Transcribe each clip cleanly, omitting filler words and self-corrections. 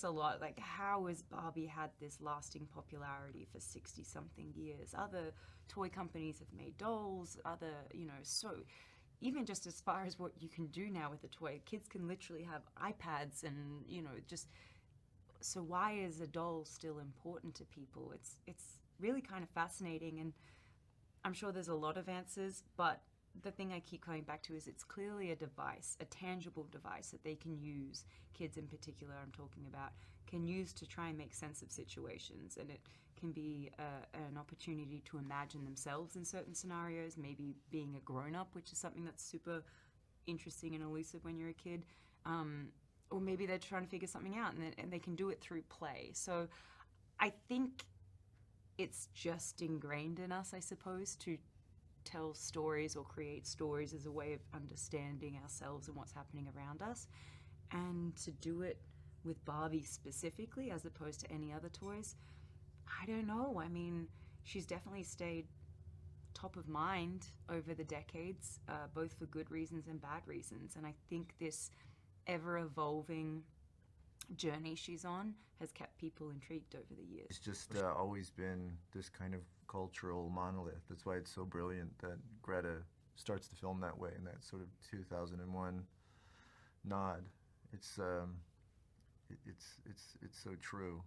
this a lot, like how has Barbie had this lasting popularity for 60-something years? Other toy companies have made dolls, other, so even just as far as what you can do now with a toy, kids can literally have iPads and, just, so why is a doll still important to people? It's really kind of fascinating, and I'm sure there's a lot of answers, but the thing I keep coming back to is it's clearly a device, a tangible device that they can use, kids in particular I'm talking about, can use to try and make sense of situations. And it can be an opportunity to imagine themselves in certain scenarios, maybe being a grown-up, which is something that's super interesting and elusive when you're a kid. Or maybe they're trying to figure something out and they can do it through play. So I think it's just ingrained in us, I suppose, to tell stories or create stories as a way of understanding ourselves and what's happening around us. And to do it with Barbie specifically as opposed to any other toys, I don't know. I mean, she's definitely stayed top of mind over the decades, both for good reasons and bad reasons. And I think this ever-evolving journey she's on has kept people intrigued over the years. It's just always been this kind of cultural monolith. That's why it's so brilliant that Greta starts to film that way in that sort of 2001 nod. It's so true.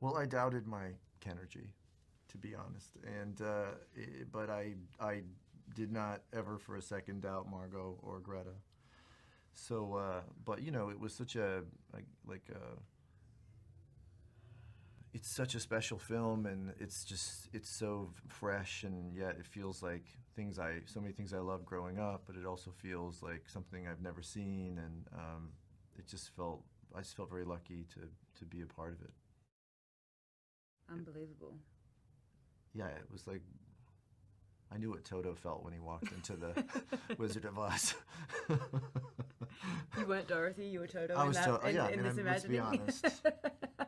Well, I doubted my Kenergy, to be honest, and but I did not ever for a second doubt Margot or Greta. So, but it was such it's such a special film, and it's so fresh, and yet it feels like so many things I loved growing up, but it also feels like something I've never seen, and I just felt very lucky to be a part of it. Unbelievable. Yeah, it was like, I knew what Toto felt when he walked into the Wizard of Oz. You weren't Dorothy, you were Toto I was in this imagining. Let's be honest.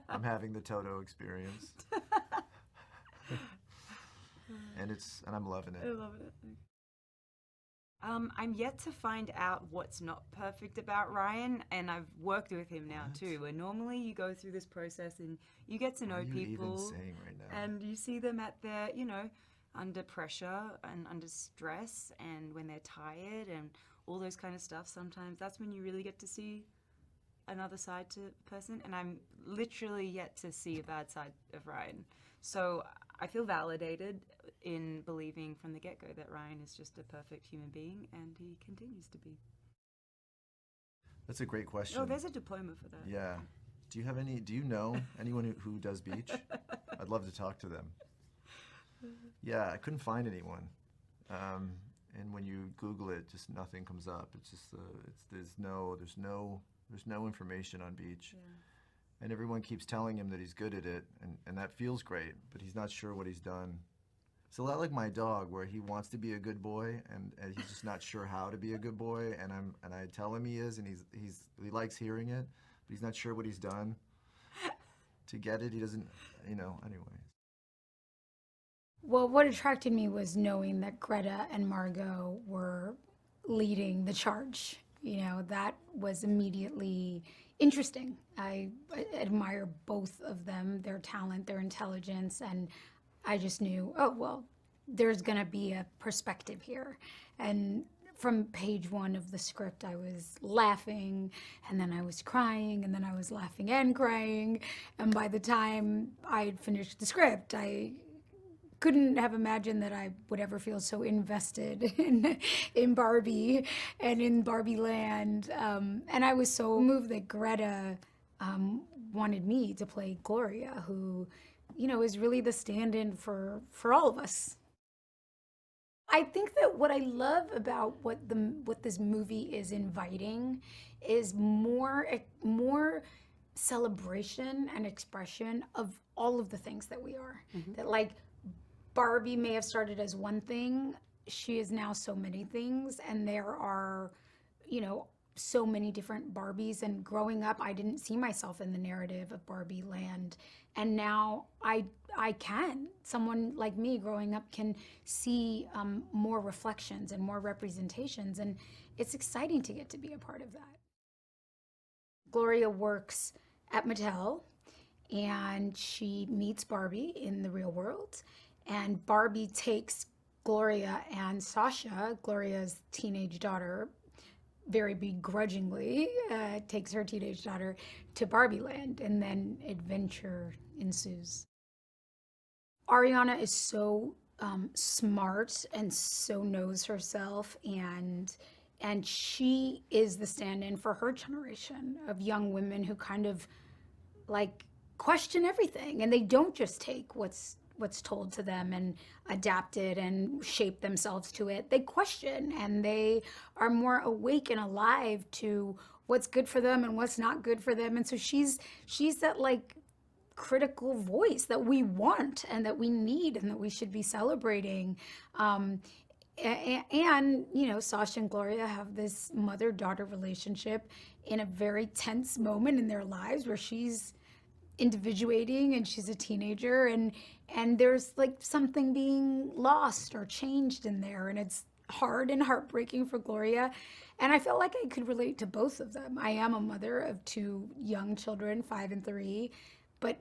I'm having the Toto experience. and I'm loving it. I love it. I'm yet to find out what's not perfect about Ryan, and I've worked with him now too. And normally you go through this process and you get to know people. What are you even saying right now? And you see them at their, under pressure and under stress, and when they're tired and all those kind of stuff. Sometimes that's when you really get to see another side to a person, and I'm literally yet to see a bad side of Ryan. So I feel validated in believing from the get-go that Ryan is just a perfect human being, and he continues to be. That's a great question. Oh, there's a diploma for that. Yeah. Do you know anyone who does beach? I'd love to talk to them. Yeah, I couldn't find anyone. And when you Google it, just nothing comes up. It's just there's no information on beach. Yeah. And everyone keeps telling him that he's good at it, and that feels great, but he's not sure what he's done. It's a lot like my dog, where he wants to be a good boy, and he's just not sure how to be a good boy, and I tell him he is, and he likes hearing it, but he's not sure what he's done to get it. He doesn't, anyway. Well, what attracted me was knowing that Greta and Margot were leading the charge. That was immediately interesting. I admire both of them, their talent, their intelligence, and I just knew, oh, well, there's going to be a perspective here. And from page one of the script, I was laughing, and then I was crying, and then I was laughing and crying. And by the time I had finished the script, I couldn't have imagined that I would ever feel so invested in Barbie and in Barbie Land. And I was so moved that Greta wanted me to play Gloria, who, is really the stand-in for all of us. I think that what I love about what this movie is inviting is more celebration and expression of all of the things that we are. Mm-hmm. That Barbie may have started as one thing, she is now so many things, and there are, so many different Barbies. And growing up, I didn't see myself in the narrative of Barbie Land, and now I can. Someone like me growing up can see more reflections and more representations, and it's exciting to get to be a part of that. Gloria works at Mattel, and she meets Barbie in the real world. And Barbie takes Gloria and Sasha, Gloria's teenage daughter, very begrudgingly takes her teenage daughter to Barbie Land, and then adventure ensues. Ariana is so smart and so knows herself, and she is the stand-in for her generation of young women who kind of like question everything, and they don't just take what's told to them and adapt it and shape themselves to it. They question, and they are more awake and alive to what's good for them and what's not good for them. And so she's that like critical voice that we want and that we need and that we should be celebrating. And you know, Sasha and Gloria have this mother-daughter relationship in a very tense moment in their lives where she's individuating and she's a teenager, and there's like something being lost or changed in there, and it's hard and heartbreaking for Gloria. And I felt like I could relate to both of them. I am a mother of two young children, 5 and 3, but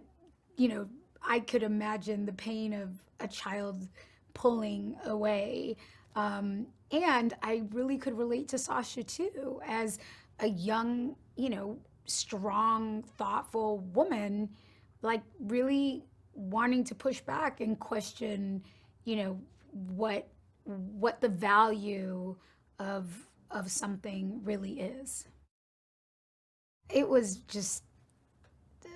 you know, I could imagine the pain of a child pulling away. And I really could relate to Sasha too, as a young, you know, strong, thoughtful woman, like really wanting to push back and question, you know, what the value of something really is. It was just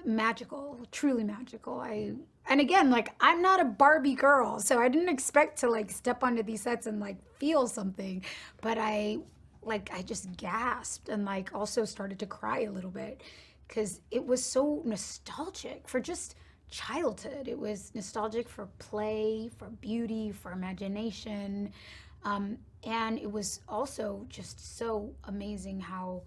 magical, truly magical. And again, like, I'm not a Barbie girl, so I didn't expect to like step onto these sets and like feel something, but I just gasped and like also started to cry a little bit because it was so nostalgic for just childhood. It was nostalgic for play, for beauty, for imagination. And it was also just so amazing how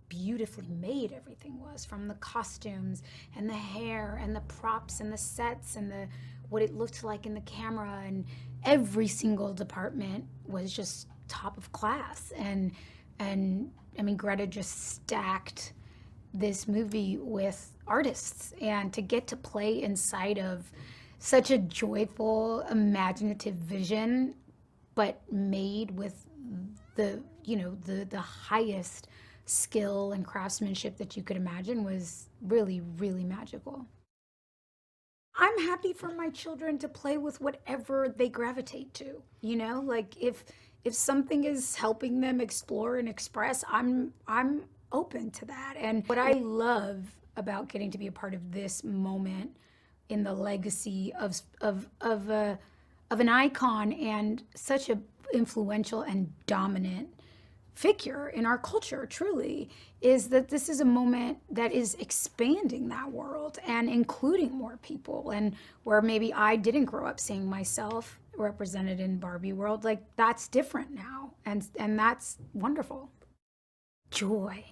beautifully made everything was, from the costumes and the hair and the props and the sets and the what it looked like in the camera, and every single department was just top of class. And I mean, Greta just stacked this movie with artists, and to get to play inside of such a joyful, imaginative vision, but made with the, you know, the highest skill and craftsmanship that you could imagine was really, really magical. I'm happy for my children to play with whatever they gravitate to. You know, like if something is helping them explore and express, I'm open to that. And what I love about getting to be a part of this moment in the legacy of an icon and such a influential and dominant figure in our culture, truly, is that this is a moment that is expanding that world and including more people, and where maybe I didn't grow up seeing myself represented in Barbie world, like that's different now, and that's wonderful. Joy.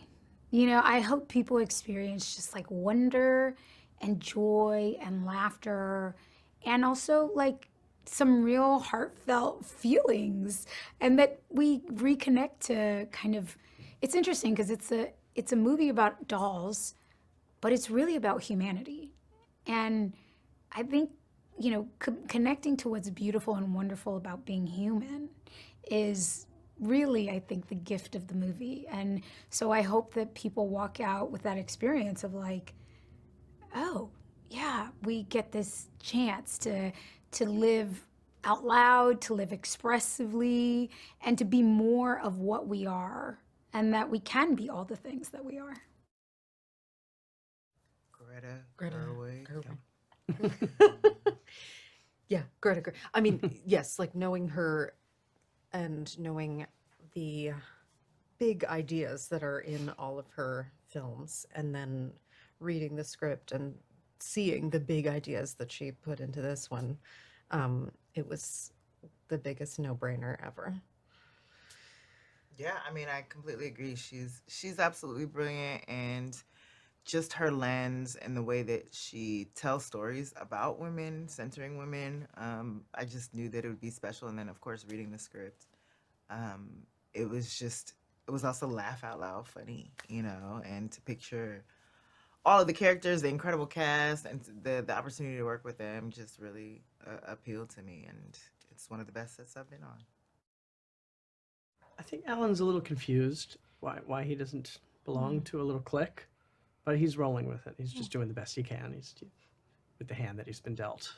You know, I hope people experience just like wonder and joy and laughter, and also like some real heartfelt feelings, and that we reconnect to kind of, it's interesting because it's a movie about dolls, but it's really about humanity. And I think, you know, connecting to what's beautiful and wonderful about being human is really, I think, the gift of the movie. And so I hope that people walk out with that experience of like, oh yeah, we get this chance to live out loud, to live expressively, and to be more of what we are, and that we can be all the things that we are. Greta Gerwig. Gerwig. Yeah, Greta Gerwig. I mean, yes, like knowing her and knowing the big ideas that are in all of her films, and then reading the script and seeing the big ideas that she put into this one, it was the biggest no-brainer ever. Yeah, I mean, I completely agree. She's absolutely brilliant, and just her lens and the way that she tells stories about women, centering women, I just knew that it would be special. And then, of course, reading the script, it was also laugh out loud funny, you know, and to picture all of the characters, the incredible cast, and the opportunity to work with them just really appealed to me, and it's one of the best sets I've been on. I think Allan's a little confused why he doesn't belong to a little clique, but he's rolling with it. He's just doing the best he can. He's with the hand that he's been dealt.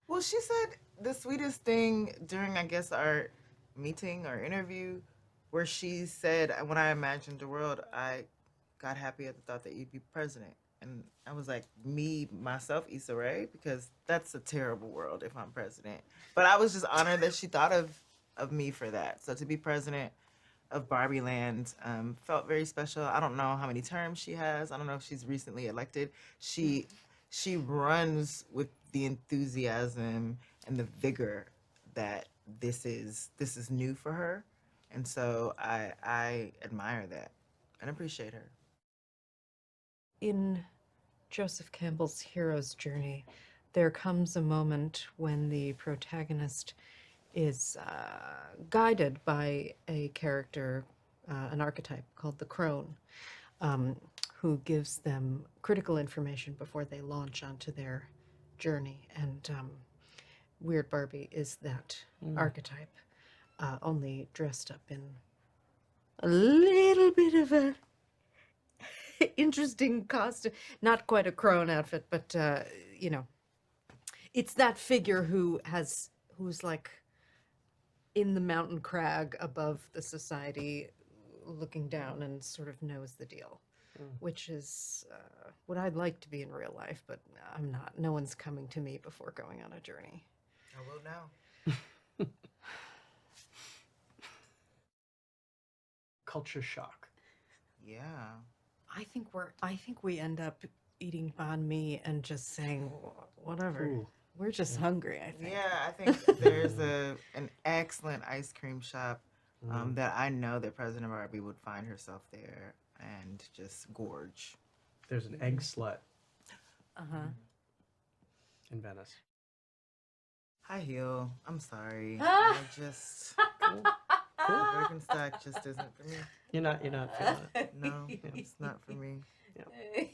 Well, she said the sweetest thing during, I guess, our meeting or interview, where she said, when I imagined the world, I got happy at the thought that you'd be president. And I was like, me, myself, Issa Rae, because that's a terrible world if I'm president. But I was just honored that she thought of me for that. So to be president of Barbie Land felt very special. I don't know how many terms she has. I don't know if she's recently elected. She runs with the enthusiasm and the vigor that this is new for her. And so I admire that and appreciate her. In Joseph Campbell's hero's journey, there comes a moment when the protagonist is guided by a character, an archetype called the crone, who gives them critical information before they launch onto their journey. And Weird Barbie is that archetype, only dressed up in a little bit of a interesting costume. Not quite a crone outfit, but you know, it's that figure who's like in the mountain crag above the society, looking down and sort of knows the deal, which is what I'd like to be in real life, but I'm not. No one's coming to me before going on a journey. I will now. Culture shock. Yeah. I think we end up eating banh mi and just saying whatever. Ooh. We're just hungry, I think. Yeah, I think there's an excellent ice cream shop that I know that President Barbie would find herself there and just gorge. There's an egg slut Uh-huh. in Venice. High heel. I'm sorry. I just Birkenstock just isn't for me. You're not feeling it. No, it's not for me. Yeah.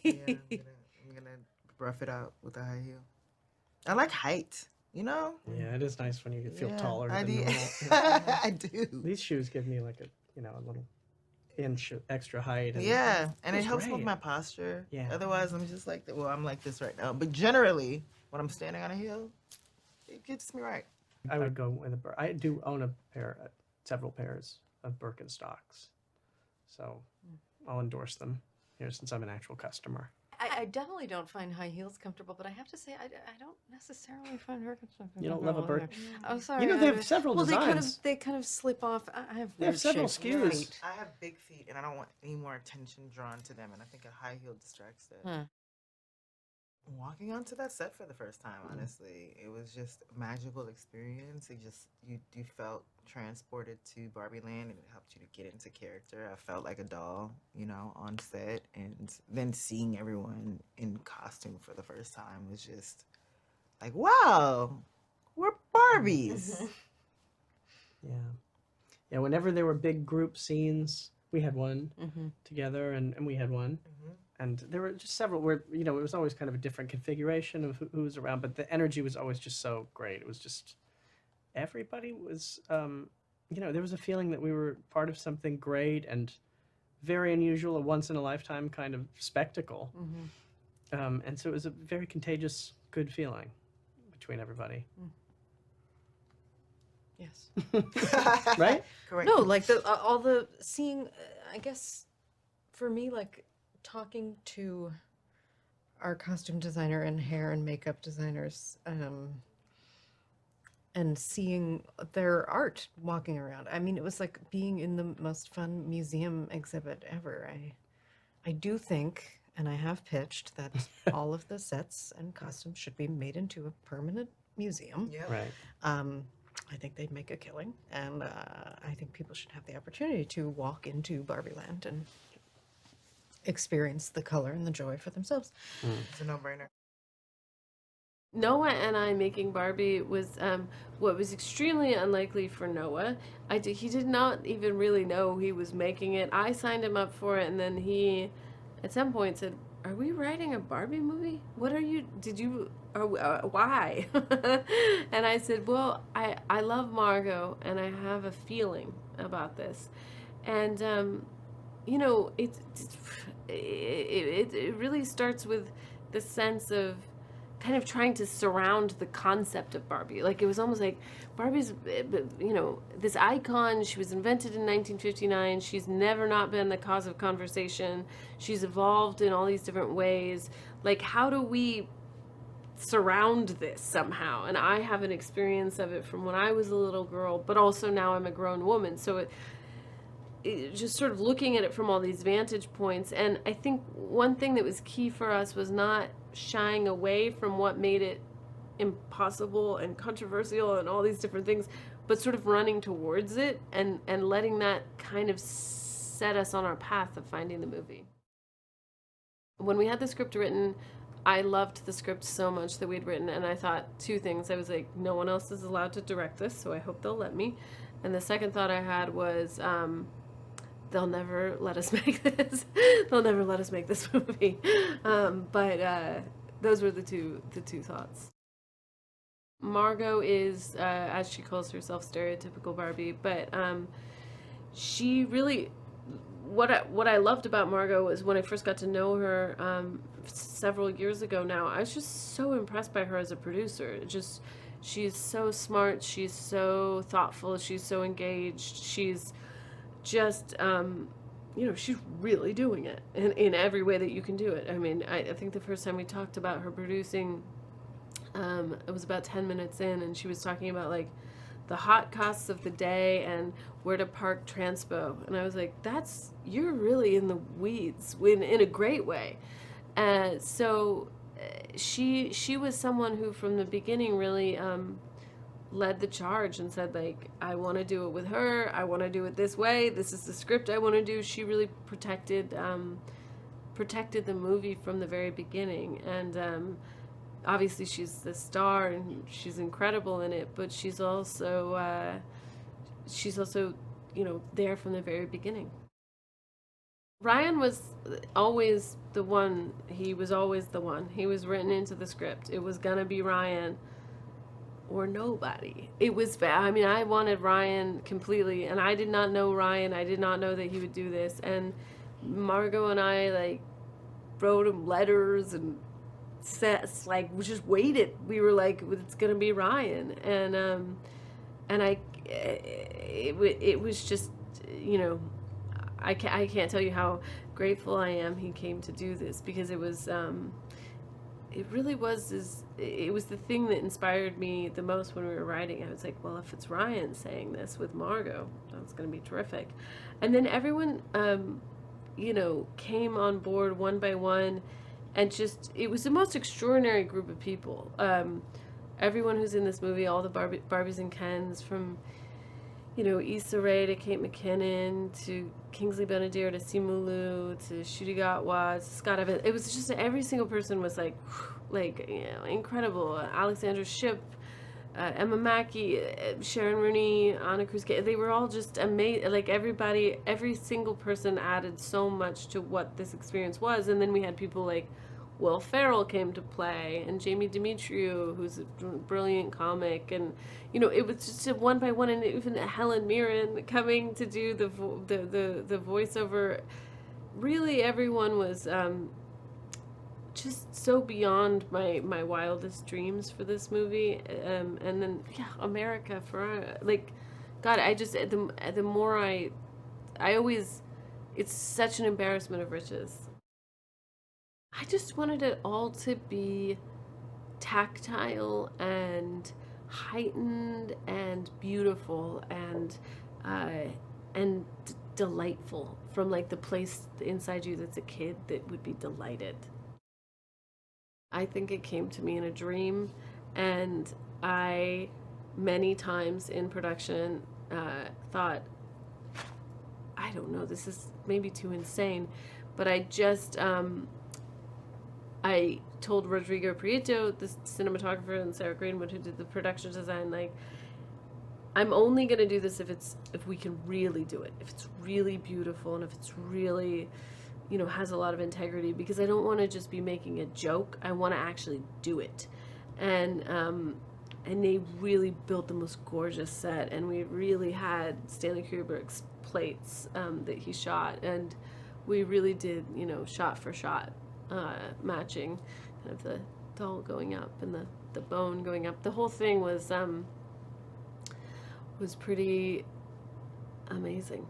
Yeah, I'm gonna rough it out with a high heel. I like height, you know? Yeah, it is nice when you feel Yeah, taller I than do. normal. I do. These shoes give me like a little inch of extra height. And Yeah, and it feels helps with great. my posture. Yeah. Otherwise, I'm just like, well, I'm like this right now. But generally, when I'm standing on a heel, it gets me right. I would go with I do own several pairs of Birkenstocks, so I'll endorse them here since I'm an actual customer. I definitely don't find high heels comfortable, but I have to say I don't necessarily find Birkenstocks. You don't love a Birk? Oh, sorry. You know, they have several well, designs. they kind of slip off. I have They have weird several shaped SKUs. feet. I have big feet, and I don't want any more attention drawn to them, and I think a high heel distracts that. Huh. Walking onto that set for the first time, honestly, it was just a magical experience. It just you felt transported to Barbie Land, and it helped you to get into character. I felt like a doll, you know, on set, and then seeing everyone in costume for the first time was just like, wow, we're Barbies. Yeah. Whenever there were big group scenes, we had one together, and we had one. And there were just several where, it was always kind of a different configuration of who was around, but the energy was always just so great. It was just, everybody was, there was a feeling that we were part of something great and very unusual, a once-in-a-lifetime kind of spectacle. And so it was a very contagious, good feeling between everybody. Yes. Right? Correct. No, like all the seeing, I guess, for me, like, talking to our costume designer and hair and makeup designers and seeing their art walking around. I mean, it was like being in the most fun museum exhibit ever. I do think, and I have pitched, that all of the sets and costumes should be made into a permanent museum. Yep. Right. I think they'd make a killing, and I think people should have the opportunity to walk into Barbie Land and experience the color and the joy for themselves. It's a no-brainer. Noah and I making Barbie was what was extremely unlikely for Noah. He did not even really know he was making it. I signed him up for it, and then he at some point said, "Are we writing a Barbie movie? What are you? Did you? Why?" And I said, "Well, I love Margot, and I have a feeling about this, and you know, it really starts with the sense of kind of trying to surround the concept of Barbie. Like, it was almost like Barbie's, you know, this icon. She was invented in 1959. She's never not been the cause of conversation. She's evolved in all these different ways. Like, how do we surround this somehow?" And I have an experience of it from when I was a little girl, but also now I'm a grown woman. So it just sort of looking at it from all these vantage points. And I think one thing that was key for us was not shying away from what made it impossible and controversial and all these different things, but sort of running towards it and letting that kind of set us on our path of finding the movie. When we had the script written, I loved the script so much that we'd written, and I thought two things. I was like, no one else is allowed to direct this, so I hope they'll let me. And the second thought I had was, they'll never let us make this. They'll never let us make this movie. But those were the two thoughts. Margot is, as she calls herself, stereotypical Barbie, but she really, what I loved about Margot was when I first got to know her several years ago now, I was just so impressed by her as a producer. She's so smart, she's so thoughtful, she's so engaged, she's just, you know, she's really doing it in every way that you can do it. I mean, I think the first time we talked about her producing, it was about 10 minutes in, and she was talking about like the hot costs of the day and where to park transpo. And I was like, you're really in the weeds in a great way. So she was someone who from the beginning really led the charge and said, like, I want to do it with her. I want to do it this way. This is the script I want to do. She really protected the movie from the very beginning. And obviously she's the star and she's incredible in it, but she's also, you know, there from the very beginning. Ryan was always the one. He was always the one. He was written into the script. It was gonna be Ryan or nobody. It was, I mean, I wanted Ryan completely, and I did not know Ryan. I did not know that he would do this. And Margot and I, like, wrote him letters and sets, like, we just waited. We were like, it's gonna be Ryan. And it was just, you know, I can't tell you how grateful I am he came to do this, because it was, it really was, it was the thing that inspired me the most when we were writing. I was like, well, if it's Ryan saying this with Margot, that's going to be terrific. And then everyone, you know, came on board one by one, and just, it was the most extraordinary group of people. Everyone who's in this movie, all the Barbies and Kens, from, you know, Issa Rae to Kate McKinnon to Kingsley Ben-Adir to Simu Liu to Ncuti Gatwa to Scott Evans. It was just every single person was like, you know, incredible. Alexandra Shipp, Emma Mackey, Sharon Rooney, Anna Cruz. They were all just amazing. Like, everybody, every single person added so much to what this experience was. And then we had people like Will Ferrell came to play, and Jamie Demetriou, who's a brilliant comic, and, you know, it was just a one by one, and even Helen Mirren coming to do the voiceover. Really, everyone was just so beyond my wildest dreams for this movie. And then, yeah, America, Ferrera, like, God, I just, the more I always, it's such an embarrassment of riches. I just wanted it all to be tactile and heightened and beautiful and delightful, from like the place inside you that's a kid that would be delighted. I think it came to me in a dream, and I many times in production thought, I don't know, this is maybe too insane, but I just I told Rodrigo Prieto, the cinematographer, and Sarah Greenwood, who did the production design, like, I'm only going to do this if we can really do it, if it's really beautiful, and if it's really, you know, has a lot of integrity, because I don't want to just be making a joke. I want to actually do it. And they really built the most gorgeous set, and we really had Stanley Kubrick's plates that he shot, and we really did, you know, shot for shot matching kind of the doll going up and the bone going up. The whole thing was pretty amazing.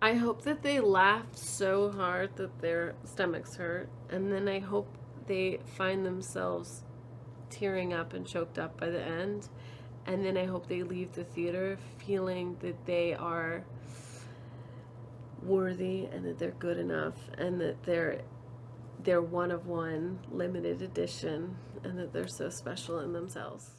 I hope that they laughed so hard that their stomachs hurt, and then I hope they find themselves tearing up and choked up by the end, and then I hope they leave the theater feeling that they are worthy and that they're good enough and that they're one of one, limited edition, and that they're so special in themselves.